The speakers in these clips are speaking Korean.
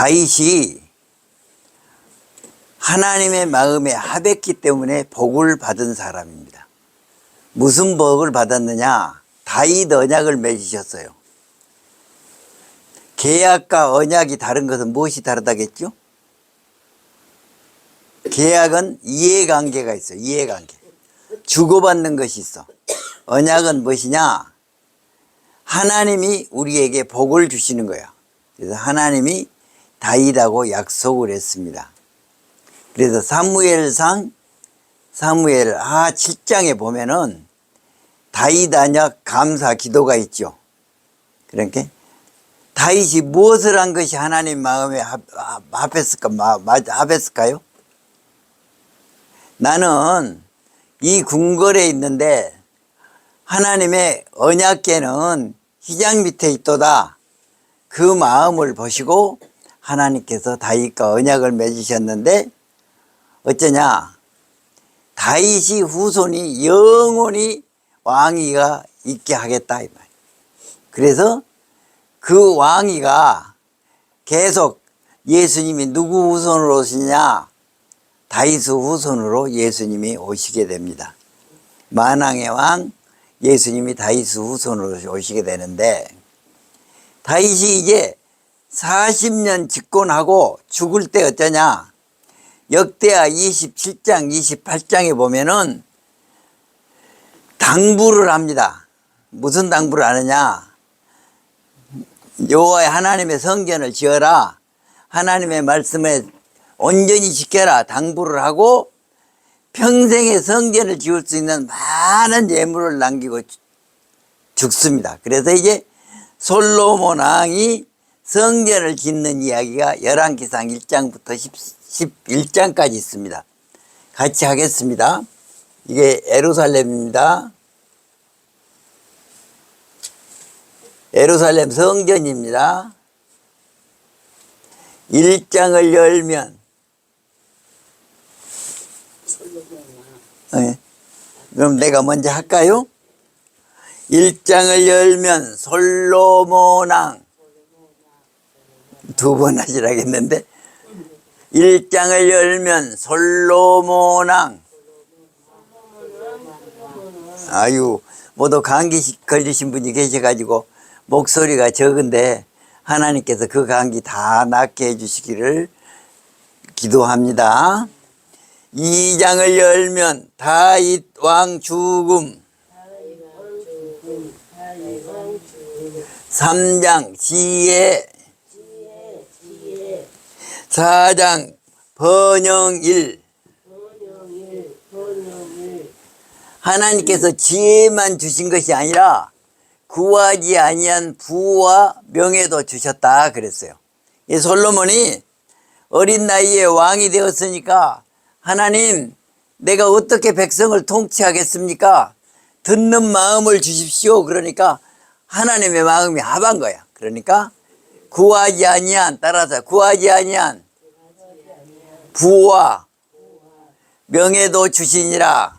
다윗이 하나님의 마음에 합했기 때문에 복을 받은 사람입니다. 무슨 복을 받았느냐? 다윗 언약을 맺으셨어요. 계약과 언약이 다른 것은 무엇이 다르다겠죠? 계약은 이해관계가 있어. 이해관계. 주고받는 것이 있어. 언약은 무엇이냐? 하나님이 우리에게 복을 주시는 거야. 그래서 하나님이 다윗하고 약속을 했습니다. 그래서 사무엘상 사무엘 하 7장에 보면은 다윗 언약 감사 기도가 있죠. 그러니까 다윗이 무엇을 한 것이 하나님 마음에 합했을까요? 나는 이 궁궐에 있는데 하나님의 언약궤는 휘장 밑에 있도다. 그 마음을 보시고 하나님께서 다윗과 언약을 맺으셨는데 어쩌냐? 다윗이 후손이 영원히 왕위가 있게 하겠다 이 말. 그래서 그 왕위가 계속 예수님이 누구 후손으로 오시냐? 다윗 후손으로 예수님이 오시게 됩니다. 만왕의 왕 예수님이 다윗 후손으로 오시게 되는데 다윗이 이제 40년 집권하고 죽을 때 어쩌냐? 역대하 27장 28장에 보면은 당부를 합니다. 무슨 당부를 하느냐? 여호와의 하나님의 성전을 지어라. 하나님의 말씀에 온전히 지켜라. 당부를 하고 평생의 성전을 지을 수 있는 많은 예물을 남기고 죽습니다. 그래서 이제 솔로몬 왕이 성전을 짓는 이야기가 열왕기상 1장부터 11장까지 있습니다. 같이 하겠습니다. 이게 예루살렘입니다. 예루살렘 성전입니다. 1장을 열면 네. 그럼 내가 먼저 할까요? 1장을 열면 솔로몬 왕 두 번 하시라겠는데 1장을 열면 솔로몬 왕 아유 모두 감기 걸리신 분이 계셔가지고 목소리가 적은데 하나님께서 그 감기 다 낫게 해주시기를 기도합니다. 2장을 열면 다윗 왕 죽음 3장 지혜 4장 번영일 하나님께서 지혜만 주신 것이 아니라 구하지 아니한 부와 명예도 주셨다 그랬어요. 이 솔로몬이 어린 나이에 왕이 되었으니까 하나님 내가 어떻게 백성을 통치하겠습니까? 듣는 마음을 주십시오. 그러니까 하나님의 마음이 합한 거야. 그러니까 구하지 아니한 따라서 구하지 아니한 부와 명예도 주시니라.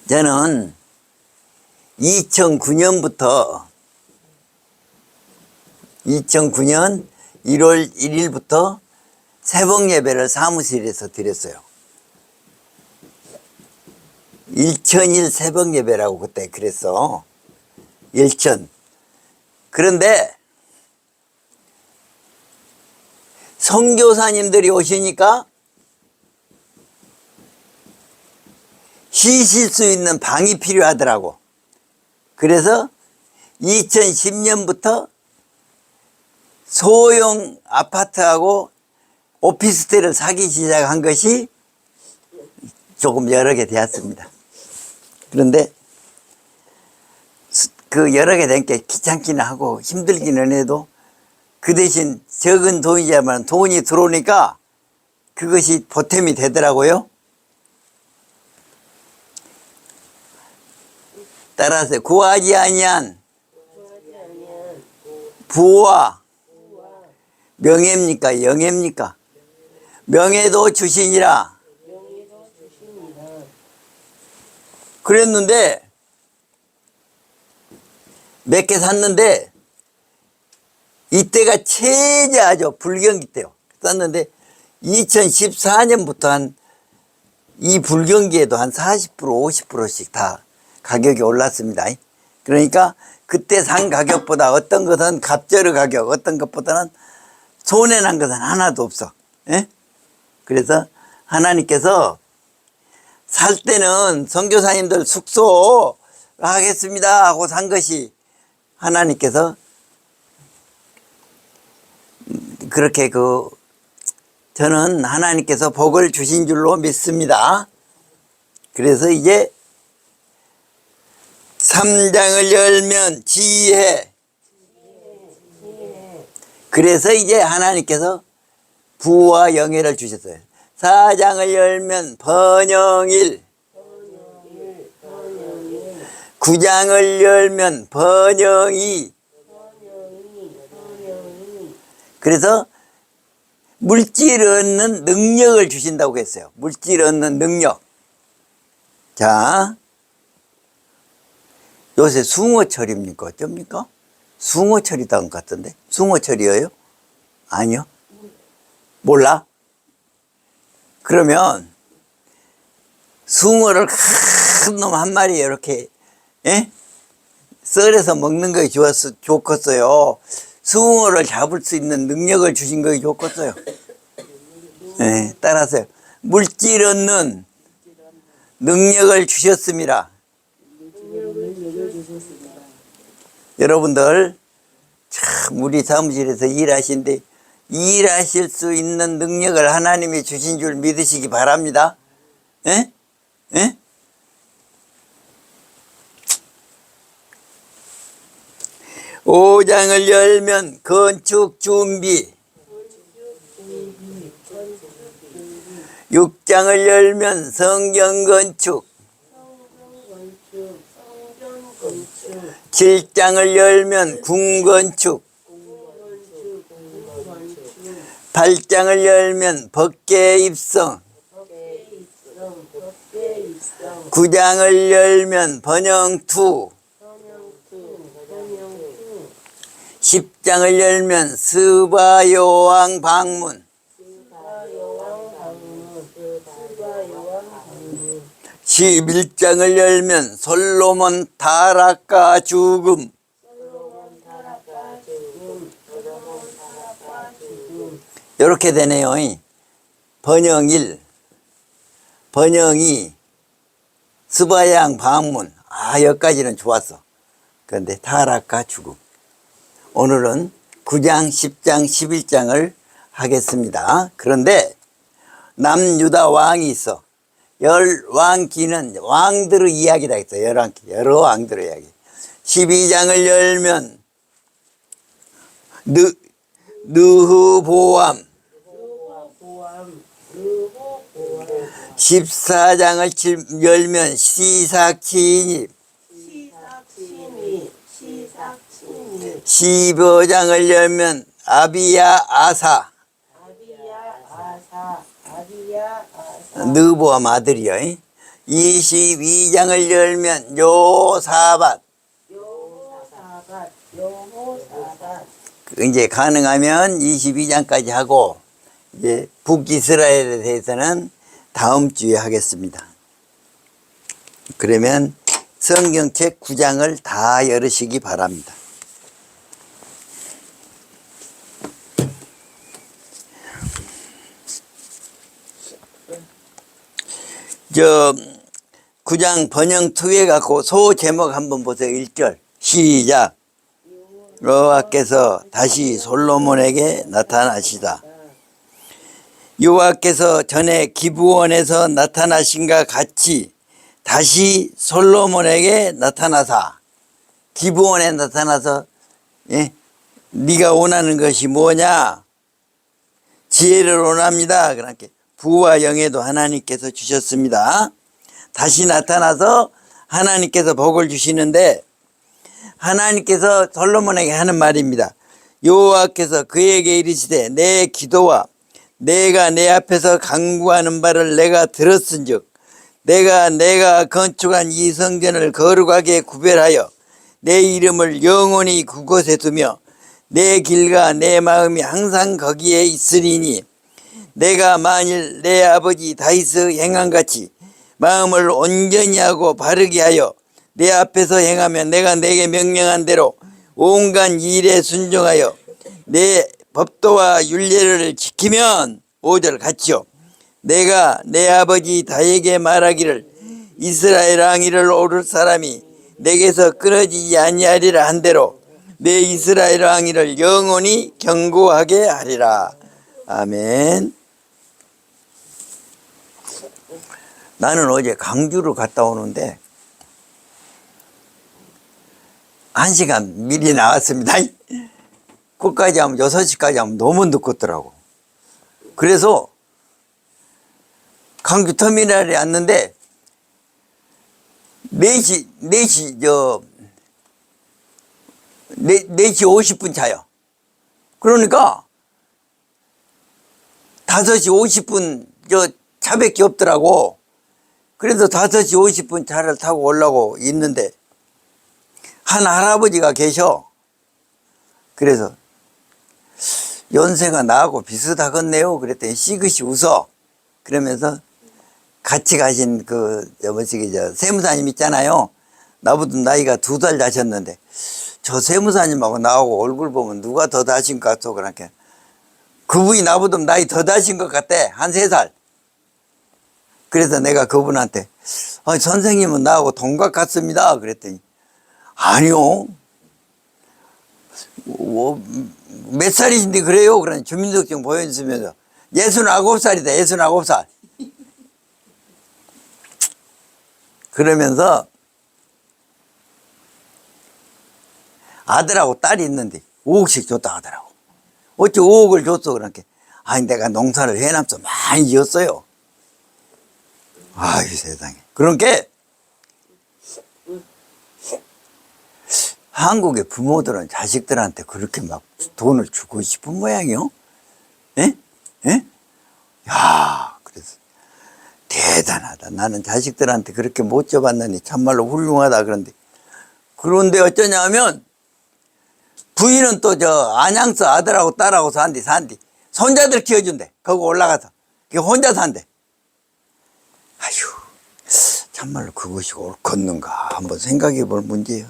저는 2009년 1월 1일부터 새벽 예배를 사무실에서 드렸어요. 1000일 새벽 예배라고 그때 그랬어. 1000. 그런데 선교사님들이 오시니까 쉬실 수 있는 방이 필요하더라고. 그래서 2010년부터 소형 아파트하고 오피스텔을 사기 시작한 것이 조금 여러 개 되었습니다. 그런데 그 여러 개 된 게 귀찮기는 하고 힘들기는 해도 그 대신 적은 돈이지만 돈이 들어오니까 그것이 보탬이 되더라고요. 따라서 구하지 아니한 부와 명예입니까? 영예입니까? 명예도 주시니라. 그랬는데 몇 개 샀는데 이때가 최저하죠. 불경기 때요. 썼는데 2014년부터 한 이 불경기에도 한 40% 50%씩 다 가격이 올랐습니다. 그러니까 그때 산 가격보다 어떤 것은 갑절의 가격, 어떤 것보다는 손해난 것은 하나도 없어. 예? 그래서 하나님께서 살 때는 선교사님들 숙소 하겠습니다 하고 산 것이 하나님께서 그렇게 저는 하나님께서 복을 주신 줄로 믿습니다. 그래서 이제 3장을 열면 지혜. 그래서 이제 하나님께서 부와 영예를 주셨어요. 4장을 열면 번영일. 9장을 열면 번영이. 그래서 물질 얻는 능력을 주신다고 했어요. 물질 얻는 능력. 자, 요새 숭어철입니까? 어쩝니까? 숭어철이던 것 같던데. 숭어철이에요? 아니요. 몰라? 그러면 숭어를 큰 놈 한 마리 이렇게 썰어서 먹는 것이 좋겠어요. 숭어를 잡을 수 있는 능력을 주신 것이 좋겠어요. 네, 따라서요. 물질 얻는 능력을 주셨습니다. 여러분들 참 우리 사무실에서 일하시는데 일하실 수 있는 능력을 하나님이 주신 줄 믿으시기 바랍니다. 예? 예? 5장을 열면 건축 준비. 6장을 열면 성경 건축. 7장을 열면 궁 건축. 8장을 열면 법계 입성. 9장을 열면 번영투. 10장을 열면 스바요왕 방문. 11장을 열면 솔로몬 타락과 죽음. 이렇게 되네요. 번영일, 번영이, 스바양 방문. 여기까지는 좋았어. 그런데 타락과 죽음. 오늘은 9장, 10장, 11장을 하겠습니다. 그런데 남유다 왕이 있어. 열왕기는 왕들의 이야기다 했어요. 열왕기, 여러 왕들의 이야기. 12장을 열면 느흐보암. 14장을 열면 시삭치니. 15장을 열면 아비야 아사. 느보암 아들이요. 22장을 열면 요사밧. 이제 가능하면 22장까지 하고 이제 북이스라엘에 대해서는 다음 주에 하겠습니다. 그러면 성경책 9장을 다 열으시기 바랍니다. 저 9장 번영투에 갖고 소 제목 한번 보세요. 1절 시작. 여호와께서 다시 솔로몬에게 나타나시다. 여호와께서 전에 기브온에서 나타나신과 같이 다시 솔로몬에게 나타나사. 기브온에 나타나서 네가 원하는 것이 뭐냐? 지혜를 원합니다. 그렇게 부와 영예도 하나님께서 주셨습니다. 다시 나타나서 하나님께서 복을 주시는데 하나님께서 솔로몬에게 하는 말입니다. 여호와께서 그에게 이르시되 내 기도와 내가 내 앞에서 간구하는 바를 내가 들었은즉 내가 건축한 이 성전을 거룩하게 구별하여 내 이름을 영원히 그곳에 두며 내 길과 내 마음이 항상 거기에 있으리니 내가 만일 내 아버지 다윗의 행함같이 마음을 온전히 하고 바르게 하여 내 앞에서 행하면 내가 내게 명령한 대로 온갖 일에 순종하여 내 법도와 율례를 지키면 5절 같이요. 내가 내 아버지 다윗에게 말하기를 이스라엘 왕위를 오를 사람이 내게서 끊어지지 아니하리라 한 대로 내 이스라엘 왕위를 영원히 견고하게 하리라. 아멘. 나는 어제 강주를 갔다 오는데 1시간 미리 나왔습니다. 끝까지 하면 6시까지 하면 너무 늦겠더라고. 그래서 강주 터미널에 왔는데 4시 50분 차요. 그러니까 5시 50분 차밖에 없더라고. 그래서 5시 50분 차를 타고 오려고 있는데 한 할아버지가 계셔. 그래서 연세가 나하고 비슷하겠네요. 그랬더니 시그시 웃어. 그러면서 같이 가신 세무사님 있잖아요. 나보다 나이가 2살 자셨는데 저 세무사님하고 나하고 얼굴 보면 누가 더 다신 것 같소. 그러니까 그분이 나보다 나이 더 다신 것 같대. 한 3살. 그래서 내가 그분한테 선생님은 나하고 동갑 같습니다. 그랬더니 아니요. 몇 살이신데 그래요? 그러니 주민등록증 보여주면서 69살이다. 69살. 그러면서 아들하고 딸이 있는데 5억씩 줬다 하더라고. 어찌 5억을 줬어? 그러니까 아니 내가 농사를 해남서 많이 지었어요. 아이 세상에. 그러니까 한국의 부모들은 자식들한테 그렇게 막 돈을 주고 싶은 모양이요. 예? 예? 야, 그래서 대단하다. 나는 자식들한테 그렇게 못 줘봤느니 참말로 훌륭하다. 그런데 어쩌냐면 부인은 또 안양서 아들하고 딸하고 산디 손자들 키워준대. 거기 올라가서 혼자 산대. 아휴, 참말로 그것이 옳겠는가 한번 생각해 볼 문제예요.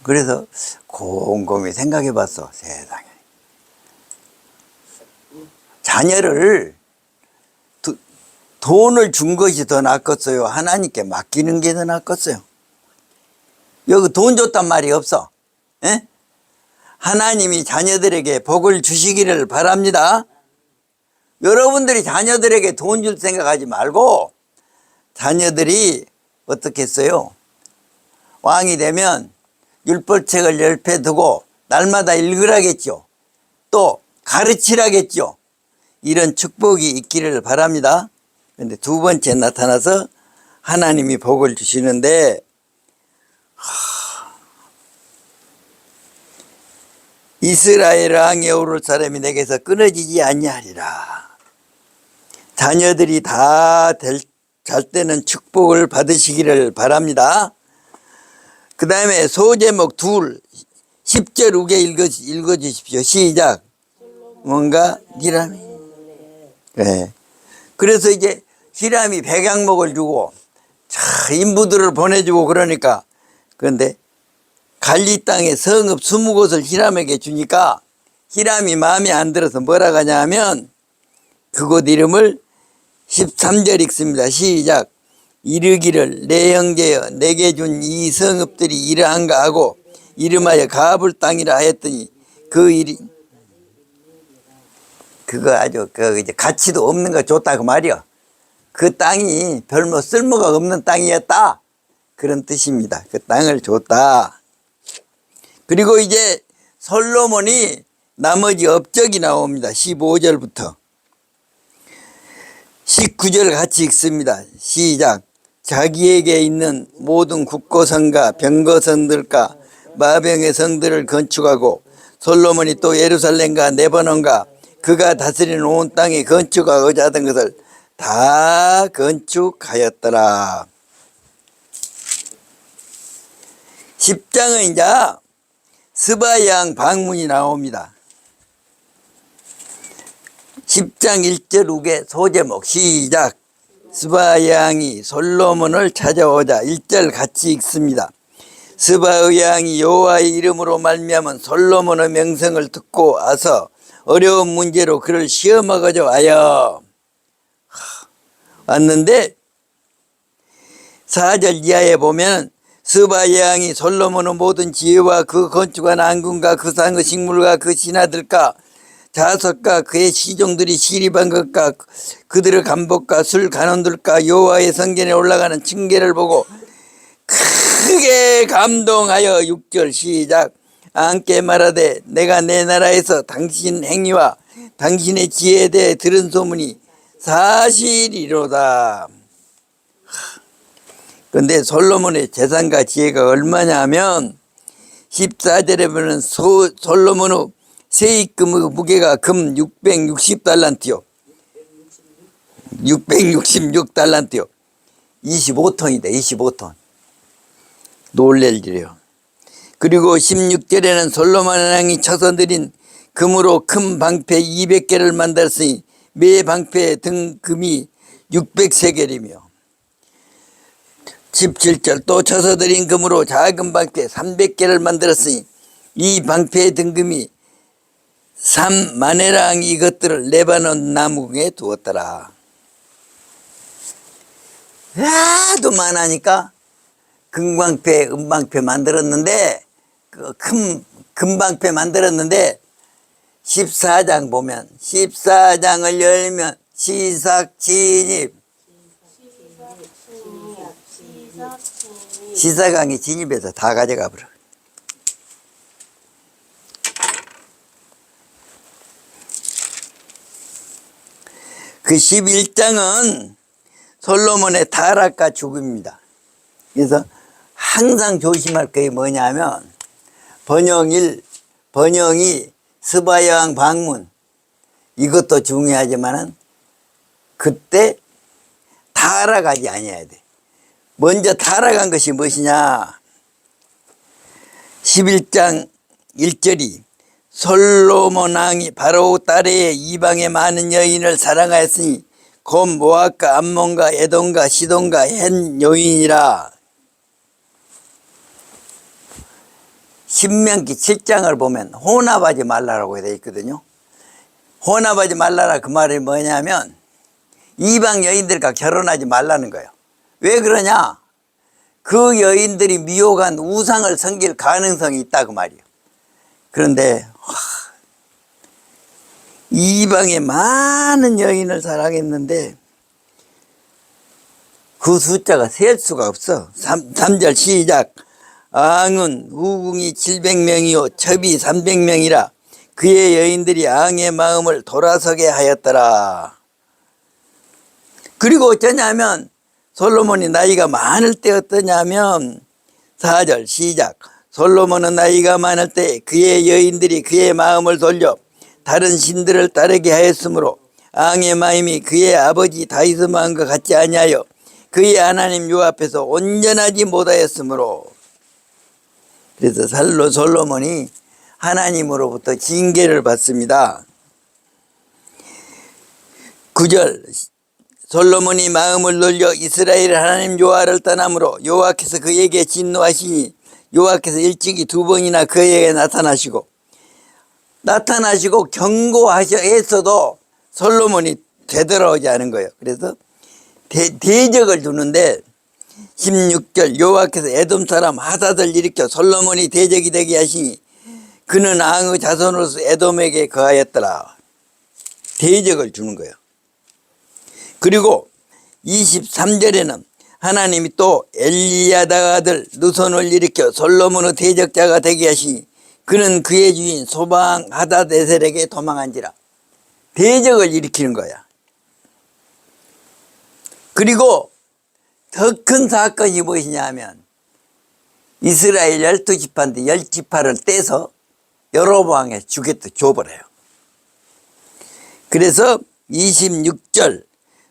그래서 곰곰이 생각해 봤어. 세상에. 자녀를 돈을 준 것이 더 낫겠어요? 하나님께 맡기는 게 더 낫겠어요? 여기 돈 줬단 말이 없어. 에? 하나님이 자녀들에게 복을 주시기를 바랍니다. 여러분들이 자녀들에게 돈 줄 생각하지 말고 자녀들이 어떻게 했어요? 왕이 되면 율법책을 옆에 두고 날마다 읽으라겠죠. 또 가르치라겠죠. 이런 축복이 있기를 바랍니다. 그런데 2번째 나타나서 하나님이 복을 주시는데 이스라엘 왕에 오를 사람이 내게서 끊어지지 아니하리라. 자녀들이 다 잘 때는 축복을 받으시기를 바랍니다. 그 다음에 소제목 2 10절 후에 읽어주십시오. 시작. 뭔가 히람이. 네. 그래서 이제 히람이 백양목을 주고 인부들을 보내주고 그러니까 그런데 갈리 땅에 성읍 20곳을 히람에게 주니까 히람이 마음에 안 들어서 뭐라 하냐면 그곳 이름을 13절 읽습니다. 시작. 이르기를 내 형제여 내게 준 이 성읍들이 이러한가 하고 이름하여 가불 땅이라 하였더니 그 일이 그거 아주 이제 가치도 없는 거 줬다 그 말이야. 그 땅이 별로 쓸모가 없는 땅이었다 그런 뜻입니다. 그 땅을 줬다. 그리고 이제 솔로몬이 나머지 업적이 나옵니다. 15절부터 19절 같이 읽습니다. 시작. 자기에게 있는 모든 국고성과 병거성들과 마병의 성들을 건축하고 솔로몬이 또 예루살렘과 레바논과 그가 다스리는 온 땅에 건축하고자 하던 것을 다 건축하였더라. 10장은 이제 스바양 방문이 나옵니다. 10장 1절 후에 소제목 시작. 스바양이 솔로몬을 찾아오자. 1절 같이 읽습니다. 스바의 양이 여호와의 이름으로 말미암은 솔로몬의 명성을 듣고 와서 어려운 문제로 그를 시험하고자 하여 왔는데 4절 이하에 보면 스바의 양이 솔로몬의 모든 지혜와 그 건축한 왕궁과 그 상의 식물과 그 신하들과 자석과 그의 시종들이 시립한 것과 그들의 간복과 술 간원들과 여호와의 성전에 올라가는 층계를 보고 크게 감동하여 6절 시작. 함께 말하되 내가 내 나라에서 당신 행위와 당신의 지혜에 대해 들은 소문이 사실이로다. 그런데 솔로몬의 재산과 지혜가 얼마냐 하면 14절에 보면 솔로몬의 세입금의 무게가 금 660달란트요. 666달란트요. 25톤이다. 25톤. 놀랄 일이에요. 그리고 16절에는 솔로몬 왕이 쳐서 드린 금으로 큰 방패 200개를 만들었으니 매 방패 등금이 600세겔이며 17절 또 쳐서 드린 금으로 작은 방패 300개를 만들었으니 이 방패의 등금이 3마네랑 이것들을 레바논 나무에 두었더라. 하도 많으니까 금방패, 은방패 만들었는데 그 큰 금방패 만들었는데 14장 보면 14장을 열면 시삭 진입 시사강이 진입해서 다 가져가 버려. 그 11장은 솔로몬의 타락과 죽음입니다. 그래서 항상 조심할 게 뭐냐면 번영이 스바양 방문 이것도 중요하지만은 그때 타락하지 아니어야 돼. 먼저 타락한 것이 무엇이냐? 11장 1절이 솔로몬 왕이 바로 딸의 이방의 많은 여인을 사랑하였으니 곧 모압과 암몬과 에돔과 시돈과 헨 여인이라. 신명기 7장을 보면 혼합하지 말라라고 되어 있거든요. 혼합하지 말라라 그 말이 뭐냐면 이방 여인들과 결혼하지 말라는 거예요. 왜 그러냐? 그 여인들이 미혹한 우상을 섬길 가능성이 있다 그 말이에요. 그런데 이방에 많은 여인을 사랑했는데 그 숫자가 셀 수가 없어. 3절 시작. 앙은 후궁이 700명이요 첩이 300명이라 그의 여인들이 앙의 마음을 돌아서게 하였더라. 그리고 어쩌냐면 솔로몬이 나이가 많을 때 어떠냐면 4절 시작. 솔로몬은 나이가 많을 때 그의 여인들이 그의 마음을 돌려 다른 신들을 따르게 하였으므로 앙의 마음이 그의 아버지 다윗의 마음과 같지 아니하여 그의 하나님 요 앞에서 온전하지 못하였으므로. 그래서 솔로몬이 하나님으로부터 징계를 받습니다. 9절 솔로몬이 마음을 놀려 이스라엘 하나님 여호와를 떠남으로 여호와께서 그에게 진노하시니 여호와께서 일찍이 2번이나 그에게 나타나시고 경고하셨어도 솔로몬이 되돌아오지 않은 거예요. 그래서 대적을 두는데 16절 여호와께서 에돔 사람 하닷을 일으켜 솔로몬이 대적이 되게 하시니 그는 앙의 자손으로서 에돔에게 거하였더라. 대적을 주는 거예요. 그리고 23절에는 하나님이 또 엘리야다 아들 누손을 일으켜 솔로몬의 대적자가 되게 하시니 그는 그의 주인 소방 하닷에셀에게 도망한지라. 대적을 일으키는 거야. 그리고 더 큰 사건이 무엇이냐 하면 이스라엘 12지파인데 10지파를 떼서 여로보암에 줘버려요. 그래서 26절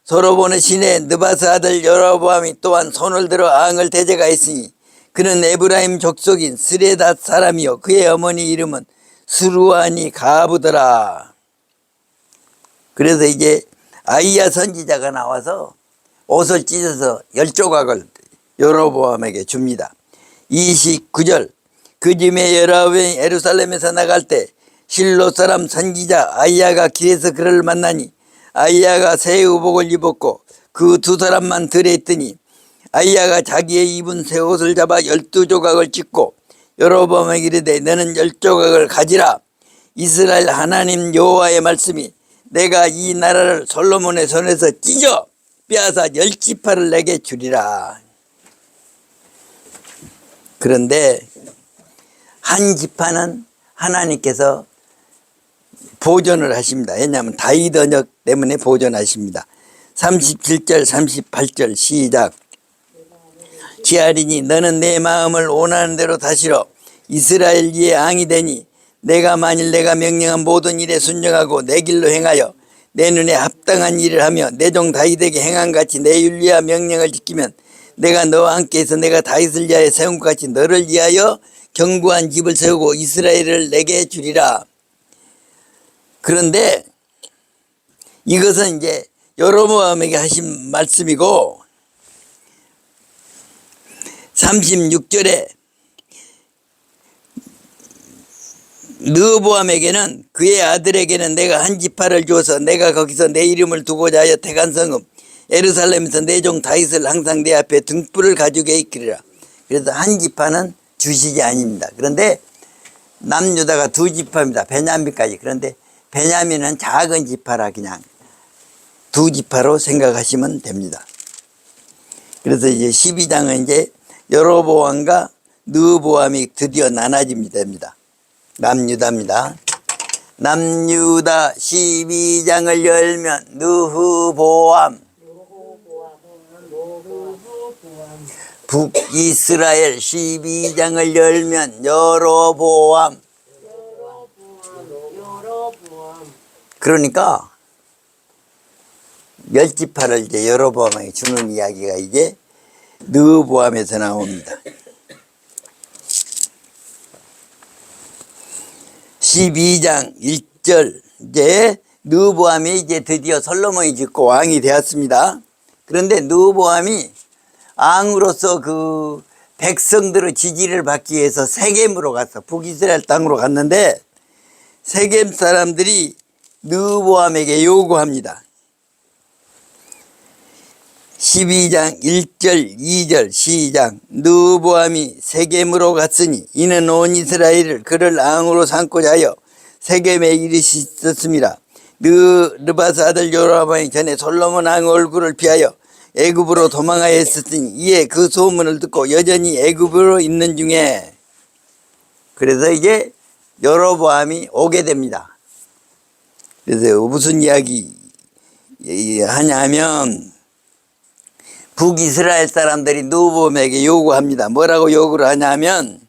솔로몬의 시내 느바스 아들 여로보암이 또한 손을 들어 앙을 대적하였으니 그는 에브라임 족속인 스레닷 사람이요 그의 어머니 이름은 스루아니 가부더라. 그래서 이제 아이야 선지자가 나와서 옷을 찢어서 10조각을 여로보암에게 줍니다. 29절 그 즈음에 여로보암이 예루살렘에서 나갈 때 실로 사람 선지자 아이야가 길에서 그를 만나니 아이야가 새 의복을 입었고 그 두 사람만 들에 있더니 아이야가 자기의 입은 새 옷을 잡아 12조각을 찢고 여로보암에게 이르되 너는 10조각을 가지라. 이스라엘 하나님 여호와의 말씀이 내가 이 나라를 솔로몬의 손에서 찢어 빼앗아 10지파를 내게 주리라. 그런데 한 지파는 하나님께서 보존을 하십니다. 왜냐하면 다윗 언약 때문에 보존하십니다. 37절 38절 시작. 지하리니 너는 내 마음을 원하는 대로 다스려 이스라엘 위에 왕이 되니 내가 만일 내가 명령한 모든 일에 순종하고 내 길로 행하여 내 눈에 합당한 일을 하며 내 종 다윗에게 행한 같이 내 윤리와 명령을 지키면 내가 너와 함께 해서 내가 다윗을 위하여 세운 것 같이 너를 위하여 견고한 집을 세우고 이스라엘을 내게 주리라. 그런데 이것은 이제 여로보암에게 하신 말씀이고 36절에 르호보암에게는 그의 아들에게는 내가 한 지파를 주어서 내가 거기서 내 이름을 두고자 하여 택한 성읍 예루살렘에서 내 종 다윗을 항상 내 앞에 등불을 가지게 있기리라. 그래서 한 지파는 주식이 아닙니다. 그런데 남유다가 두 지파입니다. 베냐민까지. 그런데 베냐민은 작은 지파라 그냥 두 지파로 생각하시면 됩니다. 그래서 이제 12장은 이제 여로보암과 르호보암이 드디어 나눠집니다. 남유다입니다. 남유다 12장을 열면 르호보암, 북이스라엘 12장을 열면 여로보암. 그러니까 10지파를 이제 여로보암에게 주는 이야기가 이제 르호보암에서 나옵니다. 12장 1절 이제 르호보암이 이제 드디어 솔로몬이 짓고 왕이 되었습니다. 그런데 르호보암이 왕으로서 그 백성들의 지지를 받기 위해서 세겜으로 갔어. 북이스라엘 땅으로 갔는데 세겜 사람들이 르호보암에게 요구합니다. 12장 1절 2절 시작. 르호보암이 세겜으로 갔으니 이는 온 이스라엘을 그를 왕으로 삼고자 하여 세겜에 이르셨습니다. 느바스 아들 여로보암이 전에 솔로몬 왕 얼굴을 피하여 애굽으로 도망하여 있었으니 이에 그 소문을 듣고 여전히 애굽으로 있는 중에 그래서 이제 여로보암이 오게 됩니다. 그래서 무슨 이야기 하냐면 북이스라엘 사람들이 르호보암에게 요구합니다. 뭐라고 요구를 하냐면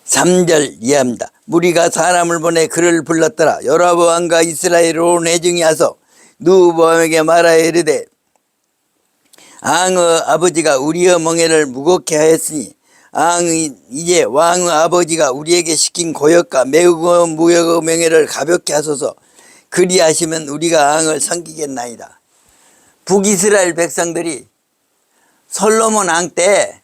3절 이해합니다. 무리가 사람을 보내 그를 불렀더라. 여로보암과 이스라엘로 내중이 와서 르호보암에게 말하여 이르되 왕의 아버지가 우리의 멍에를 무겁게 하였으니 왕이 이제 왕의 아버지가 우리에게 시킨 고역과 매우 무역의 명예를 가볍게 하소서. 그리하시면 우리가 왕을 섬기겠나이다. 북이스라엘 백성들이 솔로몬 왕 때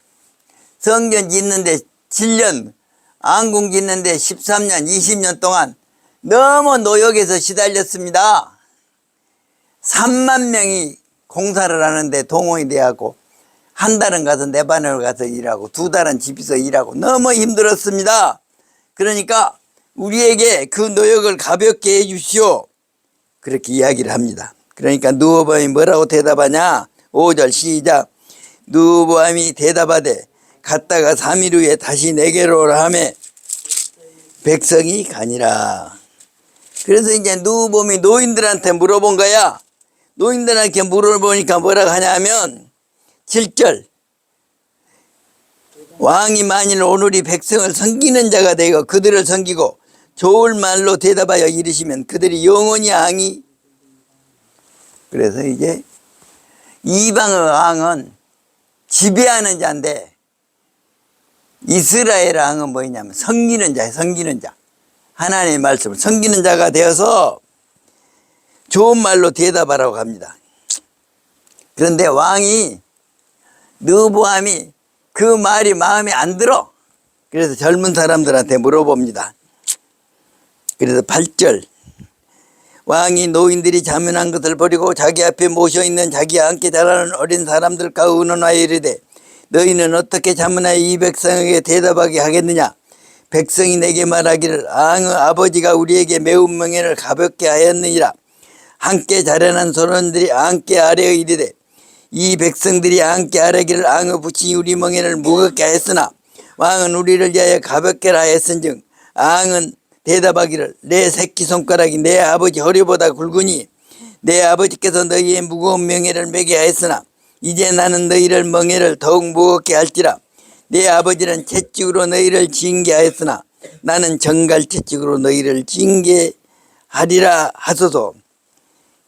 성전 짓는데 7년, 왕궁 짓는데 13년, 20년 동안 너무 노역에서 시달렸습니다. 3만 명이 공사를 하는데 동원이 돼갖고 한 달은 가서 네바논을 가서 일하고 두 달은 집에서 일하고 너무 힘들었습니다. 그러니까 우리에게 그 노역을 가볍게 해 주시오. 그렇게 이야기를 합니다. 그러니까 르호보암이 뭐라고 대답하냐. 5절 시작. 르호보암이 대답하되 갔다가 3일 후에 다시 내게로 오라 하며 백성이 가니라. 그래서 이제 르호보암이 노인들한테 물어본 거야. 노인들한테 물어보니까 뭐라고 하냐면 7절 왕이 만일 오늘이 백성을 섬기는 자가 되고 그들을 섬기고 좋을 말로 대답하여 이르시면 그들이 영원히 왕이. 그래서 이제 이방의 왕은 지배하는 자인데 이스라엘 왕은 뭐냐면 섬기는 자예요. 섬기는 자. 하나님의 말씀을 섬기는 자가 되어서 좋은 말로 대답하라고 합니다. 그런데 왕이 르호보암이 그 말이 마음에 안 들어. 그래서 젊은 사람들한테 물어봅니다. 그래서 8절 왕이 노인들이 자문한 것을 버리고 자기 앞에 모셔있는 자기와 함께 자라는 어린 사람들과 의논하여 이르되 너희는 어떻게 자문하여 이 백성에게 대답하게 하겠느냐. 백성이 내게 말하기를 왕의 아버지가 우리에게 매운 명예를 가볍게 하였느니라. 함께 자라난 소년들이 함께 아뢰어 이르되 이 백성들이 함께 아뢰기를 왕의 부친이 우리 멍에를 무겁게 하였으나 왕은 우리를 위하여 가볍게 하였은즉 왕은 대답하기를 내 새끼손가락이 내 아버지 허리보다 굵으니 내 아버지께서 너희의 무거운 명예를 매게 하였으나 이제 나는 너희를 멍에를 더욱 무겁게 할지라. 내 아버지는 채찍으로 너희를 징계하였으나 나는 정갈 채찍으로 너희를 징계하리라 하소서.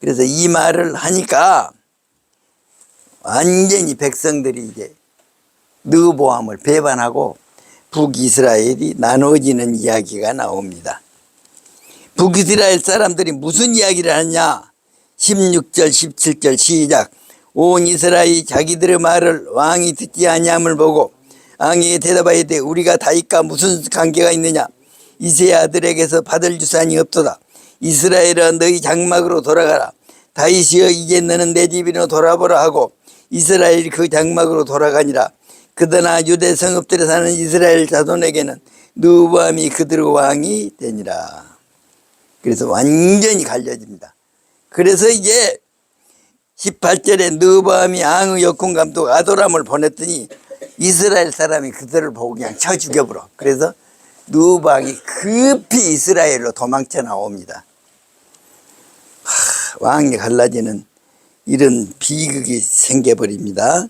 그래서 이 말을 하니까 완전히 백성들이 이제 르호보암을 배반하고 북이스라엘이 나누어지는 이야기가 나옵니다. 북이스라엘 사람들이 무슨 이야기를 하냐. 16절 17절 시작. 온 이스라엘이 자기들의 말을 왕이 듣지 아니함을 보고 왕이 대답하되 우리가 다윗과 무슨 관계가 있느냐. 이새의 아들에게서 받을 유산이 없도다. 이스라엘아 너희 장막으로 돌아가라. 다윗이여 이제 너는 내 집으로 돌아보라 하고 이스라엘이 그 장막으로 돌아가니라. 그러나 유대 성읍들에 사는 이스라엘 자손에게는 르호보암이 그들의 왕이 되니라. 그래서 완전히 갈려집니다. 그래서 이제 18절에 르호보암이 왕의 역군 감독 아도람을 보냈더니 이스라엘 사람이 그들을 보고 그냥 쳐 죽여버려. 그래서 르호보암이 급히 이스라엘로 도망쳐 나옵니다. 왕이 갈라지는 이런 비극이 생겨버립니다.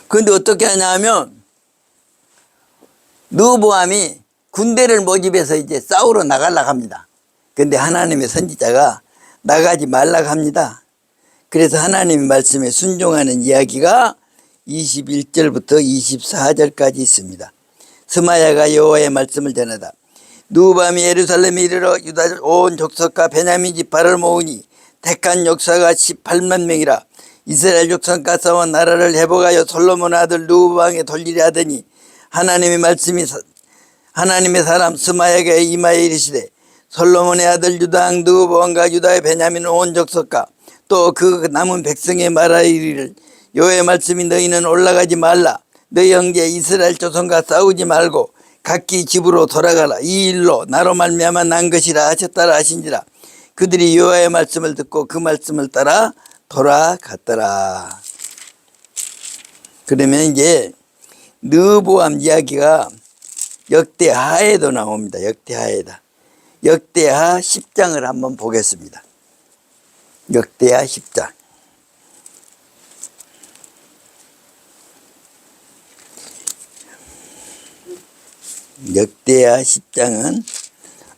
그런데 어떻게 하냐면 르호보암이 군대를 모집해서 이제 싸우러 나가려고 합니다. 그런데 하나님의 선지자가 나가지 말라고 합니다. 그래서 하나님의 말씀에 순종하는 이야기가 21절부터 24절까지 있습니다. 스마야가 여호와의 말씀을 전하다. 르호보암이 예루살렘에 이르러 유다 온 족속과 베냐민 지파를 모으니 택한 역사가 18만 명이라. 이스라엘 족속과 싸워 나라를 회복하여 솔로몬 아들 르호보암에게 돌리려 하더니 하나님의 말씀이 하나님의 사람 스마야에게 임하여 이르시되 솔로몬의 아들 유다 왕 르호보암과 유다의 베냐민 온 족속과 또 그 남은 백성의 말하이를 여호와의 말씀이 너희는 올라가지 말라. 너희 형제 이스라엘 조선과 싸우지 말고 각기 집으로 돌아가라. 이 일로 나로 말미암아 난 것이라 하셨다라 하신지라. 그들이 여호와의 말씀을 듣고 그 말씀을 따라 돌아갔더라. 그러면 이제 르호보암 이야기가 역대하에도 나옵니다. 역대하에다. 역대하 10장을 한번 보겠습니다. 역대하 10장. 역대하 10장은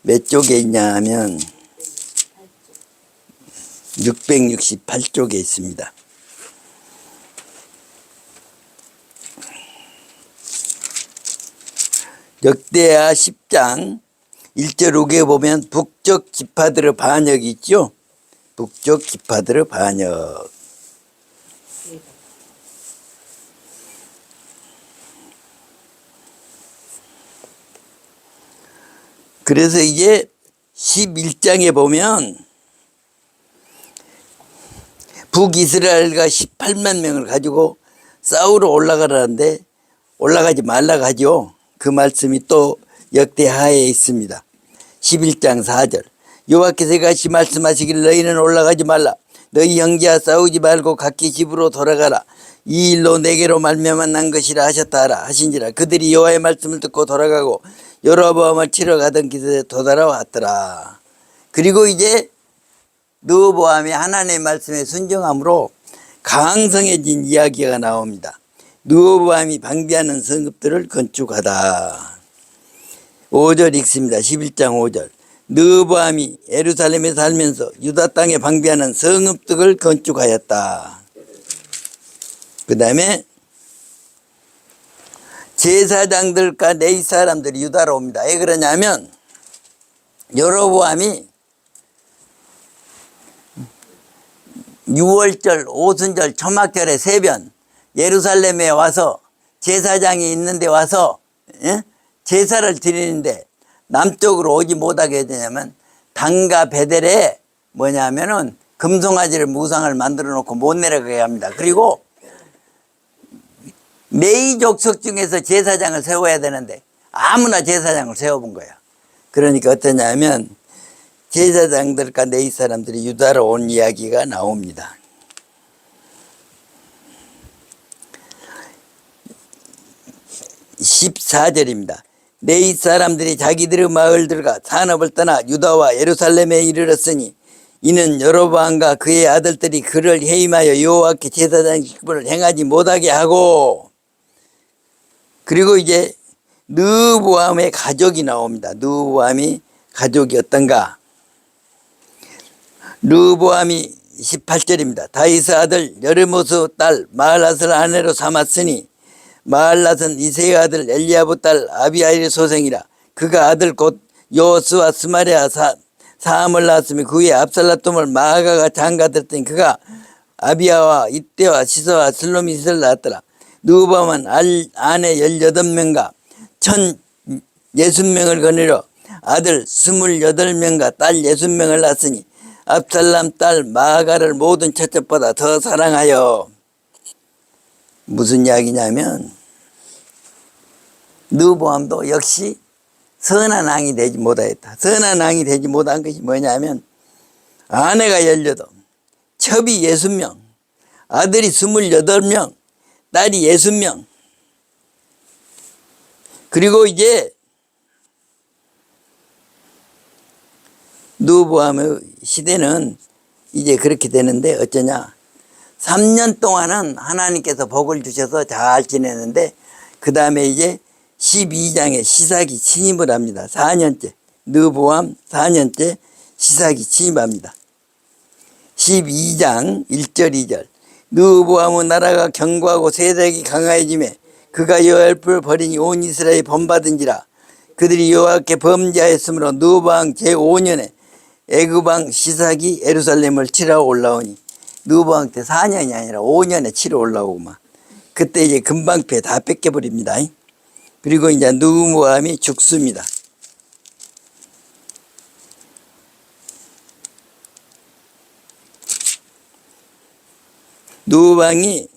몇 쪽에 있냐 하면 668쪽에 있습니다. 역대하 10장 1절 후에 보면 북쪽 지파들의 반역이 있죠. 북쪽 지파들의 반역. 그래서 이제 11장에 보면 북이스라엘과 18만 명을 가지고 싸우러 올라가라는데 올라가지 말라고 하죠. 그 말씀이 또 역대하에 있습니다. 11장 4절. 여호와께서 같이 말씀하시기를 너희는 올라가지 말라. 너희 형제와 싸우지 말고 각기 집으로 돌아가라. 이 일로 내게로 말미암아 난 것이라 하셨다 하라 하신지라. 그들이 여호와의 말씀을 듣고 돌아가고 여로보암을 치러 가던 길에 도달아왔더라. 그리고 이제 르호보암이 하나님의 말씀에 순종함으로 강성해진 이야기가 나옵니다. 르호보암이 방비하는 성읍들을 건축하다. 5절 읽습니다. 11장 5절. 르호보암이 예루살렘에 살면서 유다 땅에 방비하는 성읍들을 건축하였다. 그 다음에 제사장들과 레위 사람들이 유다로 옵니다. 왜 그러냐면 여로보암이 6월절, 오순절, 초막절에 세변 예루살렘에 와서 제사장이 있는데 와서 제사를 드리는데 남쪽으로 오지 못하게 해야 단과 베델에 뭐냐면은 금송아지를 무상을 만들어 놓고 못 내려가게 합니다. 그리고 매이 족속 중에서 제사장을 세워야 되는데 아무나 제사장을 세워본 거야. 그러니까 어떠냐면 제사장들과 레위 사람들이 유다로 온 이야기가 나옵니다. 14절입니다. 레위 사람들이 자기들의 마을들과 산업을 떠나 유다와 예루살렘에 이르렀으니 이는 여로보암과 그의 아들들이 그를 해임하여 여호와께 제사장 직분을 행하지 못하게 하고, 그리고 이제 르호보암의 가족이 나옵니다. 르호보암이 가족이 어떤가? 르호보암이 18절입니다. 다윗의 아들 여르모스 딸 마할랏을 아내로 삼았으니 마할랏은 이새의 아들 엘리야부 딸 아비아일의 소생이라. 그가 아들 곧 요스와 스마랴 사함을 낳았으며 그 후에 압살라돔을 마아가가 장가들었더니 그가 아비야와 이때와 시서와 슬로미스를 낳았더라. 르호보암은 아내 18명과 1060명을 거느려 아들 28명과 딸 60명을 낳았으니 압살람 딸 마아가를 모든 첫째보다 더 사랑하여. 무슨 이야기냐면 르호보암도 역시 선한 왕이 되지 못하였다. 선한 왕이 되지 못한 것이 뭐냐면 아내가 18, 첩이 60명, 아들이 28명, 딸이 60명. 그리고 이제 르호보암의 시대는 이제 그렇게 되는데 어쩌냐, 3년 동안은 하나님께서 복을 주셔서 잘 지내는데 그 다음에 이제 12장에 시삭이 침입을 합니다. 4년째 르호보암 4년째 시삭이 침입합니다. 12장 1절 2절 르호보암의 나라가 견고하고 세력이 강하여지매 그가 여호와의 불을 버리니 온 이스라엘이 본받은지라. 그들이 여호와께 범죄하였으므로 르호보암 제5년에 애굽왕 시삭이 예루살렘을 치러 올라오니, 르호보암 때 4년이 아니라 5년에 치러 올라오고만 그때 이제 금방패 다 뺏겨버립니다. 그리고 이제 르호보암이 죽습니다. 르호보암이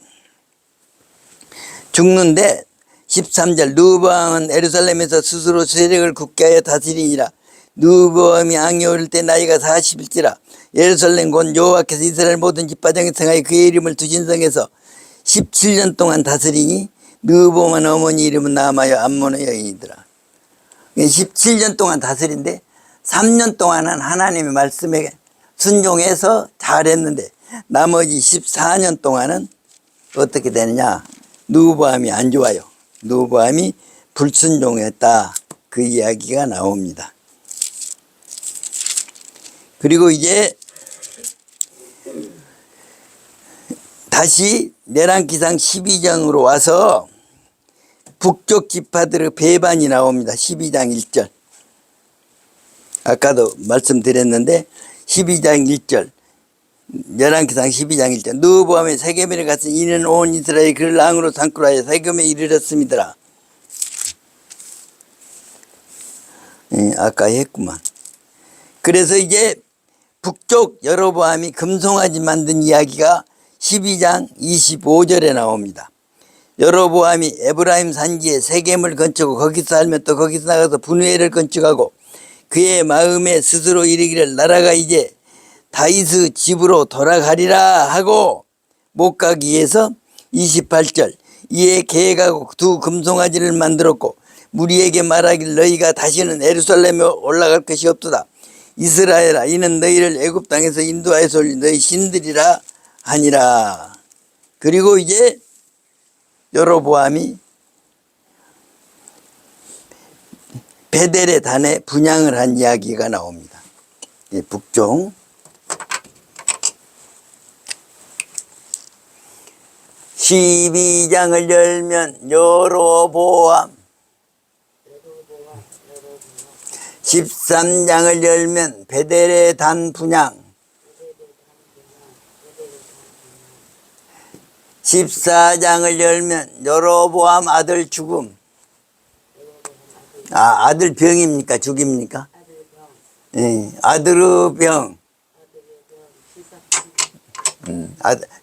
죽는데 13절 르호보암은 예루살렘에서 스스로 세력을 굳게 하여 다스리니라. 르호보암이 왕이 오를 때 나이가 40일지라. 예루살렘 곧 여호와께서 이스라엘 모든 집바정에 성하여 그의 이름을 두신 성에서 17년 동안 다스리니 르호보암 어머니 이름은 나아마여 암몬의 여인이더라. 17년 동안 다스린데 3년 동안은 하나님의 말씀에 순종해서 잘했는데 나머지 14년 동안은 어떻게 되느냐, 르호보암이 안 좋아요. 르호보암이 불순종했다, 그 이야기가 나옵니다. 그리고 이제 다시 내란기상 12장으로 와서 북쪽 지파들의 배반이 나옵니다. 12장 1절 아까도 말씀드렸는데 12장 1절 내란기상 12장 1절 르호보암의 세겜에 갔으니 이는 온 이스라엘이 그를 왕으로 삼기로 하여 세겜에 이르렀습니다. 아까 했구만. 그래서 이제 북쪽 여로보암이 금송아지 만든 이야기가 12장 25절에 나옵니다. 여로보암이 에브라임 산지에 세겜을 건축하고 거기서 살면 또 거기서 나가서 분회를 건축하고 그의 마음에 스스로 이르기를 나라가 이제 다윗의 집으로 돌아가리라 하고 못 가기 위해서 28절 이에 계획하고 두 금송아지를 만들었고 무리에게 말하길 너희가 다시는 예루살렘에 올라갈 것이 없도다. 이스라엘아 이는 너희를 애굽 땅에서 인도하여서 올린 너희 신들이라 하니라. 그리고 이제 여로보암이 베델의 단에 분향을 한 이야기가 나옵니다. 북종 12장을 열면 여로보암, 13장을 열면 베델의 단 분향, 14장을 열면 여로보암 아들 죽음. 아들 병입니까? 죽입니까? 아들의 병.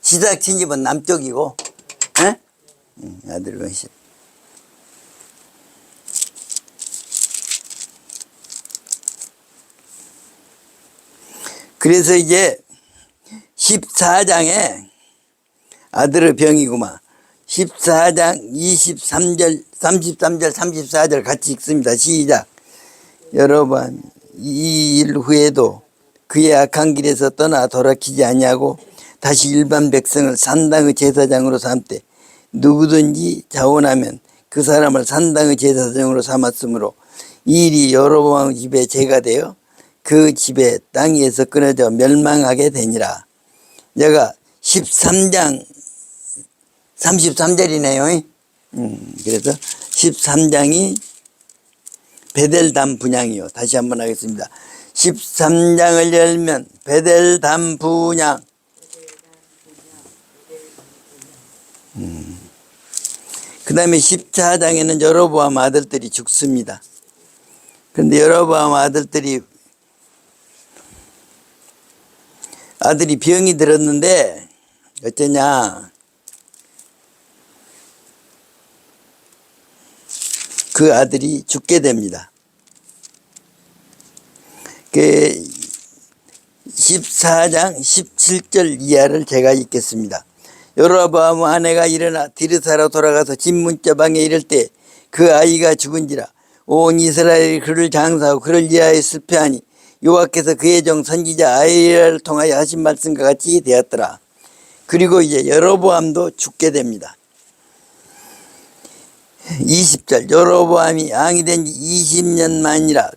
시작 친집은 남쪽이고, 아들의 병. 그래서 이제 14장에 아들의 병이구만. 14장 23절, 33절, 34절 같이 읽습니다. 시작. 여러분, 이 일 후에도 그의 악한 길에서 떠나 돌아키지 아니하고 다시 일반 백성을 산당의 제사장으로 삼되 누구든지 자원하면 그 사람을 산당의 제사장으로 삼았으므로 이 일이 여로보암 집에 죄가 되어 그 집에 땅 위에서 끊어져 멸망하게 되니라. 내가 13장 33절이네요. 그래서 13장이 베델단 분향이요. 다시 한번 하겠습니다. 13장을 열면 베델단 분향. 그 다음에 14장에는 여로보암 아들들이 죽습니다. 그런데 여로보암 아들이 병이 들었는데 어쩌냐, 그 아들이 죽게 됩니다. 그 14장 17절 이하를 제가 읽겠습니다. 여로보암 아내가 일어나 디르사로 돌아가서 집 문자방에 이를 때 그 아이가 죽은지라. 온 이스라엘이 그를 장사하고 그를 위하여 슬퍼하니 여호와께서 그의 종 선지자 아히야를 통하여 하신 말씀과 같이 되었더라. 그리고 이제 여로보암도 죽게 됩니다. 20절 여로보암이 왕이 된 지 20년 만이라.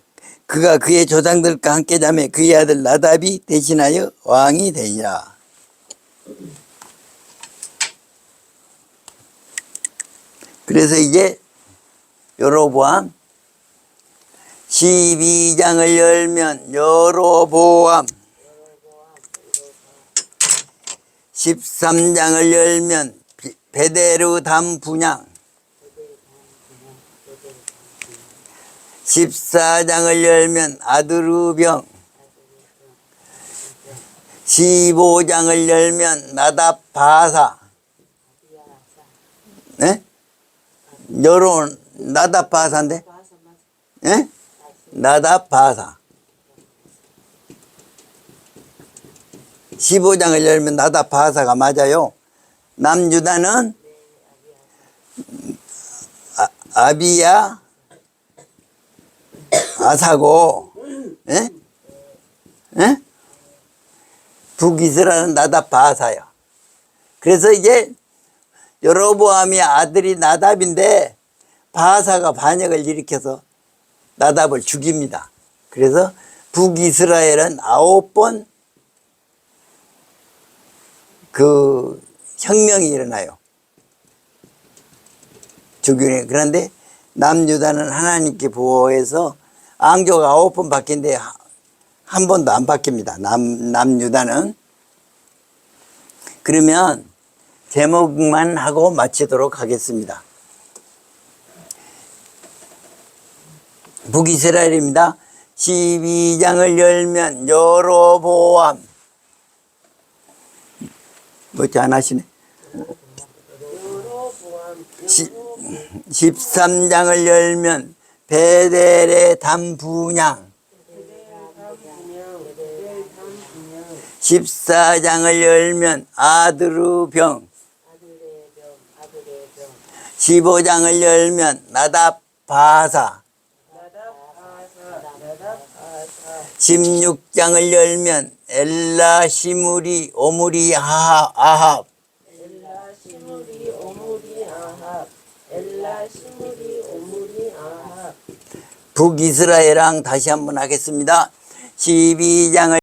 그가 그의 조상들과 함께 자매 그의 아들 나답이 대신하여 왕이 되니라. 그래서 이제 여로보암 12장을 열면 여로보암, 13장을 열면 베델의 단 분향, 14장을 열면 아들의 병, 15장을 열면 나답 바사. 네? 여론 나답 바사인데? 네? 나답 바사. 15장을 열면 나답 바사가 맞아요. 남유다는 아비야 아사고, 예? 예? 북이스라엘은 나답 바사야. 그래서 이제 여로보암이 아들이 나답인데 바사가 반역을 일으켜서 나답을 죽입니다. 그래서 북이스라엘은 9번 그 혁명이 일어나요. 죽이네. 그런데 남유다는 하나님께 보호해서 앙조가 9번 바뀌는데 한 번도 안 바뀝니다. 남유다는. 그러면 제목만 하고 마치도록 하겠습니다. 북이스라엘입니다. 12장을 열면 여로보암. 뭐지 안 하시네? 13장을 열면 베델의 단 분향, 14장을 열면 아들의 병, 15장을 열면 나답 바사, 16장을 열면 엘라 시므리 오므리 아합, 북이스라엘 왕 다시 한번 하겠습니다. 12장을